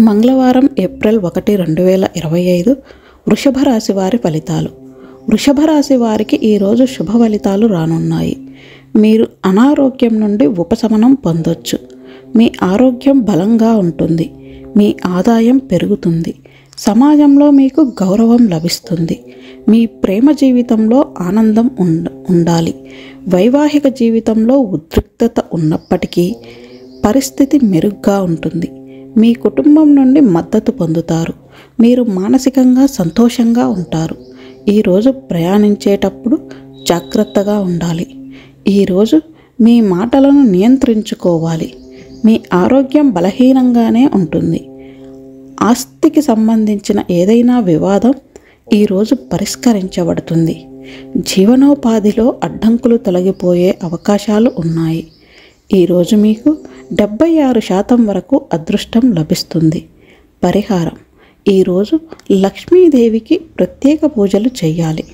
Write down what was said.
మంగళవారం ఏప్రిల్ 1, 2025 వృషభ రాశి వారి ఫలితాలు. వృషభ రాశి వారికి ఈరోజు శుభ ఫలితాలు రానున్నాయి. మీరు అనారోగ్యం నుండి ఉపశమనం పొందొచ్చు. మీ ఆరోగ్యం బలంగా ఉంటుంది. మీ ఆదాయం పెరుగుతుంది. సమాజంలో మీకు గౌరవం లభిస్తుంది. మీ ప్రేమ జీవితంలో ఆనందం ఉండాలి. వైవాహిక జీవితంలో ఉద్రిక్తత ఉన్నప్పటికీ పరిస్థితి మెరుగ్గా ఉంటుంది. మీ కుటుంబం నుండి మద్దతు పొందుతారు. మీరు మానసికంగా సంతోషంగా ఉంటారు. ఈరోజు ప్రయాణించేటప్పుడు జాగ్రత్తగా ఉండాలి. ఈరోజు మీ మాటలను నియంత్రించుకోవాలి. మీ ఆరోగ్యం బలహీనంగానే ఉంటుంది. ఆస్తికి సంబంధించిన ఏదైనా వివాదం ఈరోజు పరిష్కరించబడుతుంది. జీవనోపాధిలో అడ్డంకులు తొలగిపోయే అవకాశాలు ఉన్నాయి. ఈరోజు మీకు 76% వరకు అదృష్టం లభిస్తుంది. పరిహారం: ఈరోజు లక్ష్మీదేవికి ప్రత్యేక పూజలు చేయాలి.